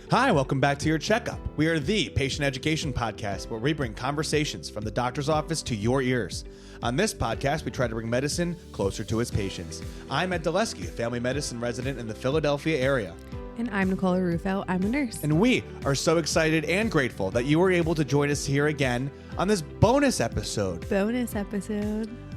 Hi, welcome back to Your Checkup. We are the patient education podcast where we bring conversations from the doctor's office to your ears. On this podcast, we try to bring medicine closer to its patients. I'm Ed Dulesky, a family medicine resident in the Philadelphia area. And I'm Nicole Rufo. I'm a nurse. And we are so excited and grateful that you were able to join us here again on this bonus episode.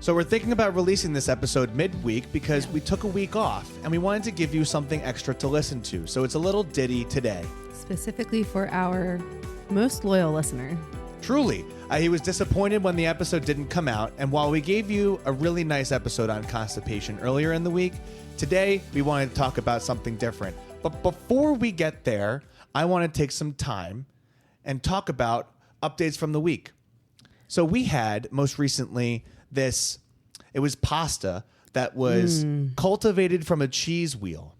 So we're thinking about releasing this episode midweek because we took a week off and we wanted to give you something extra to listen to. So it's a little ditty today. Specifically for our most loyal listener. Truly, he was disappointed when the episode didn't come out. And while we gave you a really nice episode on constipation earlier in the week, today we wanted to talk about something different. But before we get there, I want to take some time and talk about updates from the week. So we had most recently it was pasta that was cultivated from a cheese wheel.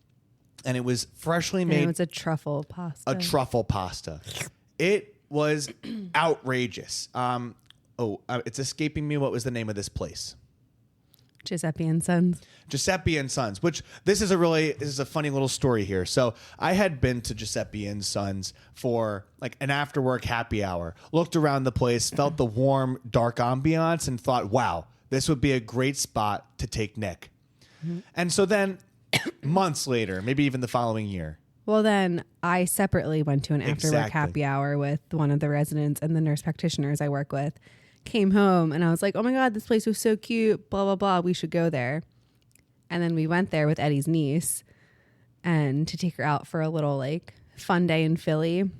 And it was freshly made. And it was a truffle pasta. A truffle pasta. It was outrageous. It's escaping me. What was the name of this place? Giuseppe and Sons. Giuseppe and Sons, which this is a funny little story here. So I had been to Giuseppe and Sons for like an after work happy hour, looked around the place, felt the warm, dark ambiance and thought, wow, this would be a great spot to take Nick. Mm-hmm. And so then months later, maybe even the following year. Well, then I separately went to an after work happy hour with one of the residents and the nurse practitioners I work with. Came home and I was like, oh my God, this place was so cute, blah, blah, blah. We should go there. And then we went there with Eddie's niece and to take her out for a little like fun day in Philly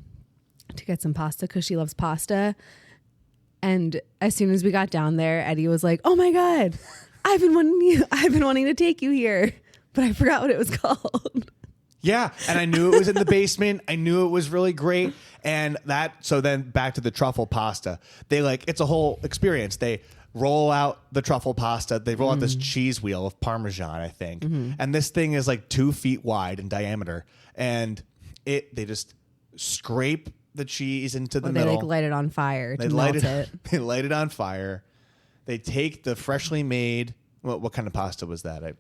to get some pasta because she loves pasta. And as soon as we got down there, Eddie was like, oh my God, I've been wanting to take you here, but I forgot what it was called. Yeah, and I knew it was in the basement. I knew it was really great. So then back to the truffle pasta. It's a whole experience. They roll out the truffle pasta. They roll out this cheese wheel of Parmesan, I think. Mm-hmm. And this thing is like 2 feet wide in diameter. And they just scrape the cheese into the middle. They light it on fire to melt it. They light it on fire. They take the freshly made, what kind of pasta was that?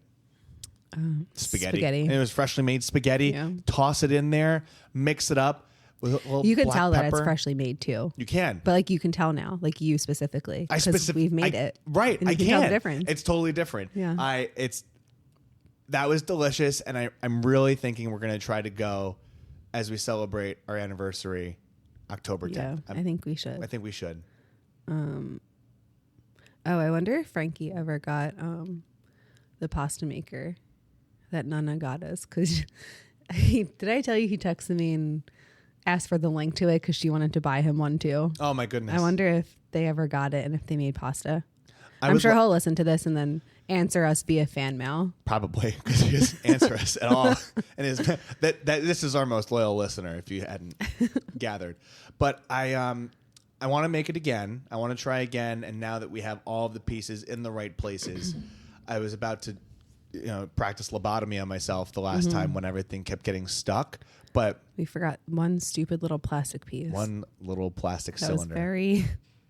Spaghetti. And it was freshly made spaghetti. Yeah. Toss it in there, mix it up with a little You can black tell pepper. that it's freshly made too. You can. But like you can tell now, like you specifically. Because we've made it. Right. I can tell the difference. It's totally different. Yeah. That was delicious. And I'm really thinking we're going to try to go as we celebrate our anniversary October 10th. Yeah, I think we should. I think we should. I wonder if Frankie ever got the pasta maker that Nana got us, because did I tell you he texted me and asked for the link to it because she wanted to buy him one too? Oh my goodness. I wonder if they ever got it and if they made pasta. I'm sure he'll listen to this and then answer us via fan mail. Probably, because he doesn't answer us at all. And this is our most loyal listener, if you hadn't gathered. But I want to make it again. I want to try again. And now that we have all of the pieces in the right places, I was about to practice lobotomy on myself the last time when everything kept getting stuck. But we forgot one stupid little plastic piece. One little plastic cylinder. That was very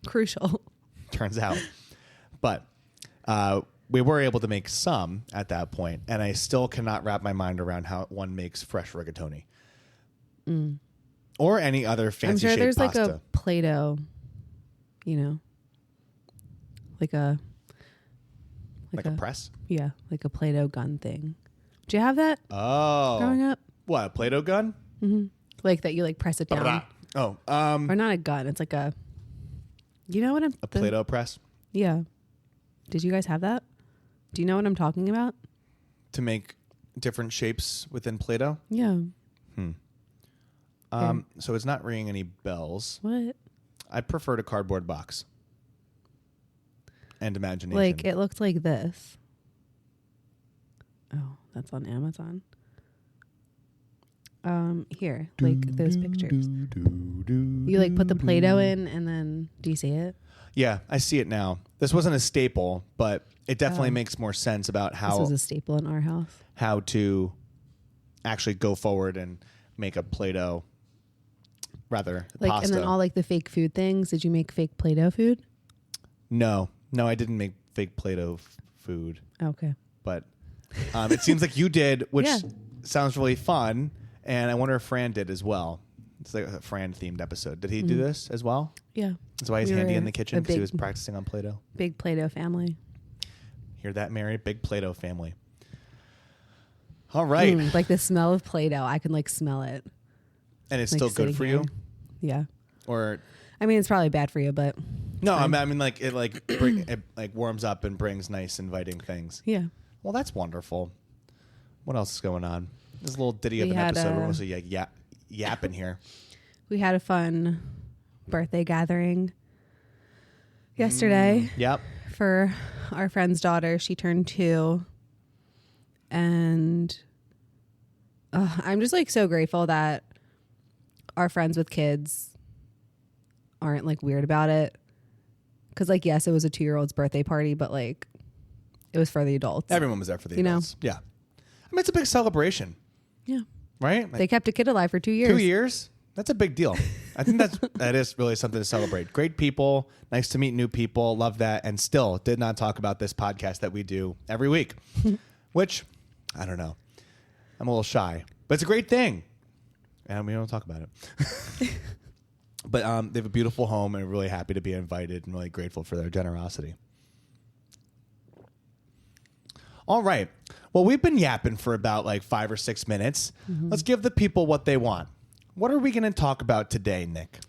crucial. Turns out. But we were able to make some at that point, and I still cannot wrap my mind around how one makes fresh rigatoni. Or any other fancy shaped pasta. I'm sure there's like a Play-Doh, like a press? Yeah, like a Play-Doh gun thing. Do you have that? Oh. Growing up? What, a Play-Doh gun? Mm-hmm. Like that you like press it down. Oh. Or not a gun. It's like a... You know what I'm... A Play-Doh press? Yeah. Did you guys have that? Do you know what I'm talking about? To make different shapes within Play-Doh? Yeah. So it's not ringing any bells. What? I preferred a cardboard box. And imagination. Like, it looked like this. Oh, that's on Amazon. Here, like those pictures. You like put the Play-Doh in and then, do you see it? Yeah, I see it now. This wasn't a staple, but it definitely makes more sense about how... This was a staple in our house. How to actually go forward and make a Play-Doh, rather, pasta. And then all like the fake food things. Did you make fake Play-Doh food? No, I didn't make fake Play-Doh food. Okay. But it seems like you did, which sounds really fun. And I wonder if Fran did as well. It's like a Fran themed episode. Did he do this as well? Yeah. That's why he's handy in the kitchen, because he was practicing on Play-Doh. Big Play-Doh family. Hear that, Mary? Big Play-Doh family. All right. Like the smell of Play-Doh, I can like smell it. And it's still good for you? Yeah. Or I mean, it's probably bad for you, but no, I mean like it it warms up and brings nice inviting things. Yeah. Well, that's wonderful. What else is going on? There's a little ditty of an episode. We're mostly yapping here. We had a fun birthday gathering yesterday. Yep. For our friend's daughter. She turned 2. And I'm just like so grateful that our friends with kids aren't like weird about it. Because like, yes, it was a 2-year-old's birthday party, but like it was for the adults. Everyone was there for the adults. Yeah. I mean, it's a big celebration. Yeah. Right? Like, they kept a kid alive for 2 years. 2 years? That's a big deal. I think that is really something to celebrate. Great people. Nice to meet new people. Love that. And still did not talk about this podcast that we do every week, which I don't know. I'm a little shy, but it's a great thing. And we don't talk about it. But they have a beautiful home and really happy to be invited and really grateful for their generosity. All right. Well, we've been yapping for about like 5 or 6 minutes. Mm-hmm. Let's give the people what they want. What are we going to talk about today, Nick?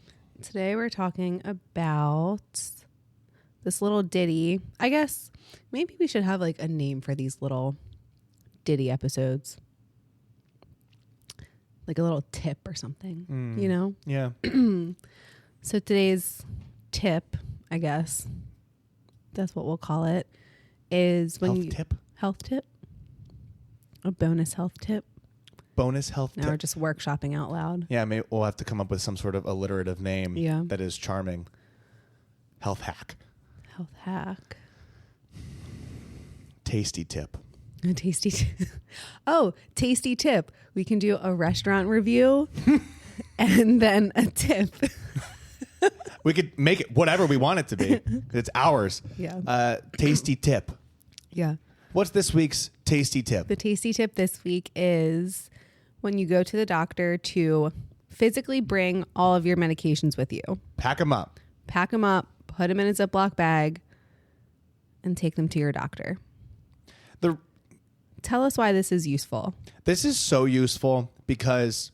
Today we're talking about this little ditty. I guess maybe we should have like a name for these little ditty episodes. Like a little tip or something, you know? Yeah. So today's tip, I guess, that's what we'll call it, is when health tip? A bonus health tip. Bonus health tip. Now we're just workshopping out loud. Yeah, maybe we'll have to come up with some sort of alliterative name that is charming. Health hack. Health hack. Tasty tip. A tasty tip. Oh, tasty tip. We can do a restaurant review and then a tip. We could make it whatever we want it to be. It's ours. Yeah. Tasty tip. Yeah. What's this week's tasty tip? The tasty tip this week is when you go to the doctor to physically bring all of your medications with you. Pack them up. Pack them up, put them in a Ziploc bag, and take them to your doctor. Tell us why this is useful. This is so useful because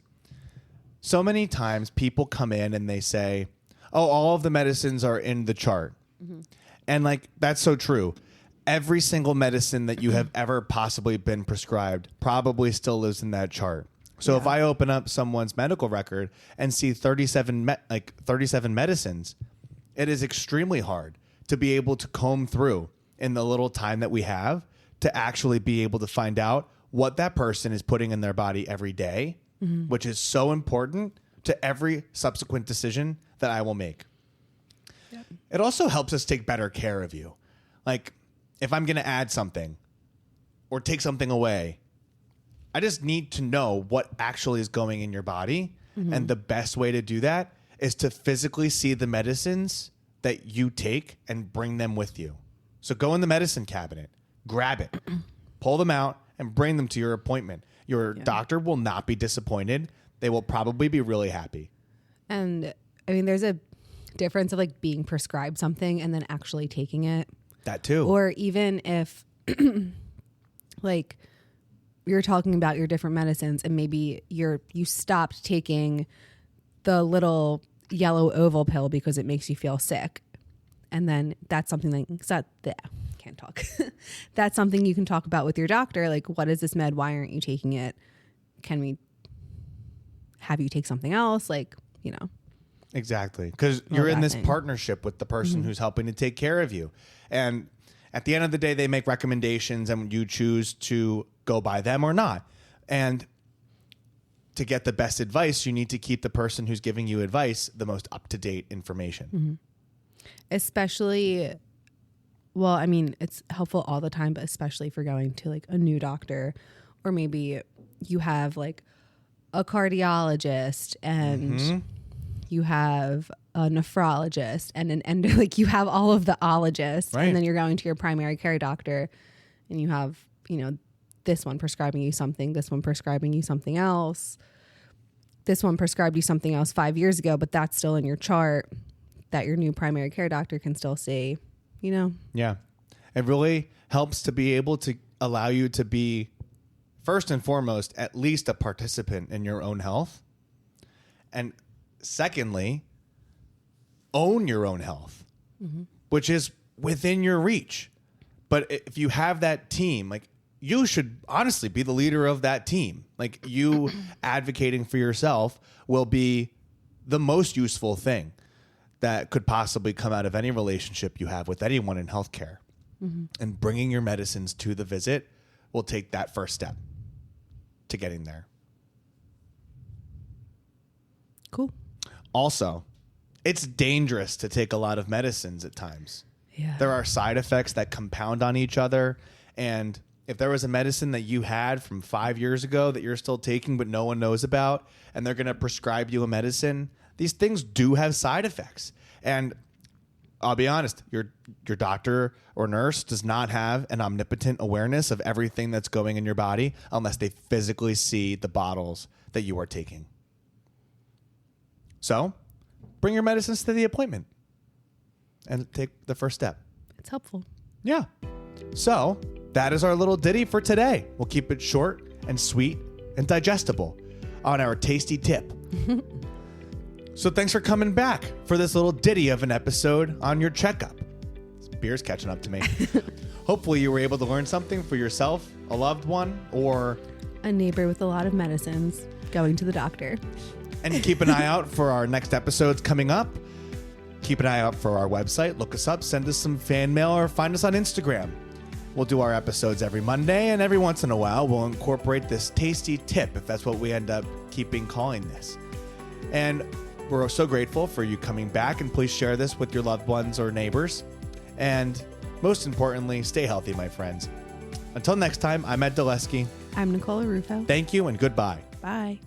so many times people come in and they say, oh, all of the medicines are in the chart. Mm-hmm. And like, that's so true. Every single medicine that you have ever possibly been prescribed probably still lives in that chart. So if I open up someone's medical record and see 37 medicines, it is extremely hard to be able to comb through in the little time that we have to actually be able to find out what that person is putting in their body every day, which is so important to every subsequent decision that I will make. Yep. It also helps us take better care of you. Like, if I'm going to add something or take something away, I just need to know what actually is going in your body. Mm-hmm. And the best way to do that is to physically see the medicines that you take and bring them with you. So go in the medicine cabinet, grab it, pull them out, and bring them to your appointment. Your doctor will not be disappointed. They will probably be really happy. And I mean, there's a difference of like being prescribed something and then actually taking it. That too. Or even if like you're talking about your different medicines and maybe you stopped taking the little yellow oval pill because it makes you feel sick. And then that's something like, can't talk. That's something you can talk about with your doctor. Like, what is this med? Why aren't you taking it? Can we have you take something else? Like, you know. Exactly. Because you're in this partnership with the person who's helping to take care of you. And at the end of the day, they make recommendations and you choose to go by them or not. And to get the best advice, you need to keep the person who's giving you advice the most up-to-date information. Mm-hmm. Especially, well, I mean, it's helpful all the time, but especially if you're going to like a new doctor, or maybe you have like a cardiologist and you have a nephrologist and an like you have all of the ologists, right. And then you're going to your primary care doctor and you have, you know, this one prescribing you something, this one prescribing you something else. this one prescribed you something else 5 years ago, but that's still in your chart that your new primary care doctor can still see, you know? Yeah. It really helps to be able to allow you to be, first and foremost, at least a participant in your own health. And secondly, own your own health, which is within your reach. But if you have that team, like, you should honestly be the leader of that team. Like, you advocating for yourself will be the most useful thing that could possibly come out of any relationship you have with anyone in healthcare. And bringing your medicines to the visit will take that first step to getting there. Cool. Also, it's dangerous to take a lot of medicines at times. Yeah. There are side effects that compound on each other. And if there was a medicine that you had from 5 years ago that you're still taking but no one knows about, and they're going to prescribe you a medicine, these things do have side effects. And I'll be honest, your doctor or nurse does not have an omnipotent awareness of everything that's going in your body unless they physically see the bottles that you are taking. So bring your medicines to the appointment and take the first step. It's helpful. Yeah. So that is our little ditty for today. We'll keep it short and sweet and digestible on our tasty tip. So thanks for coming back for this little ditty of an episode on Your Checkup. This beer's catching up to me. Hopefully you were able to learn something for yourself, a loved one, or a neighbor with a lot of medicines going to the doctor. And keep an eye out for our next episodes coming up. Keep an eye out for our website. Look us up, send us some fan mail, or find us on Instagram. We'll do our episodes every Monday, and every once in a while we'll incorporate this tasty tip, if that's what we end up calling this. And we're so grateful for you coming back, and please share this with your loved ones or neighbors. And most importantly, stay healthy, my friends. Until next time, I'm Ed Dulesky. I'm Nicola Rufo. Thank you and goodbye. Bye.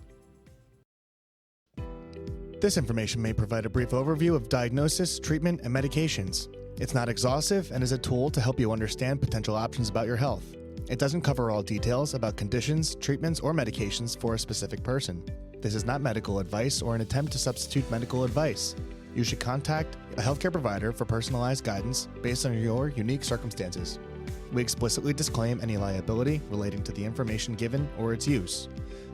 This information may provide a brief overview of diagnosis, treatment, and medications. It's not exhaustive and is a tool to help you understand potential options about your health. It doesn't cover all details about conditions, treatments, or medications for a specific person. This is not medical advice or an attempt to substitute medical advice. You should contact a healthcare provider for personalized guidance based on your unique circumstances. We explicitly disclaim any liability relating to the information given or its use.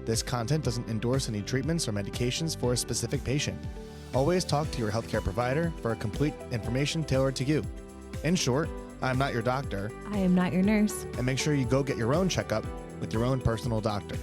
This content doesn't endorse any treatments or medications for a specific patient. Always talk to your healthcare provider for a complete information tailored to you. In short, I'm not your doctor. I am not your nurse. And make sure you go get your own checkup with your own personal doctor.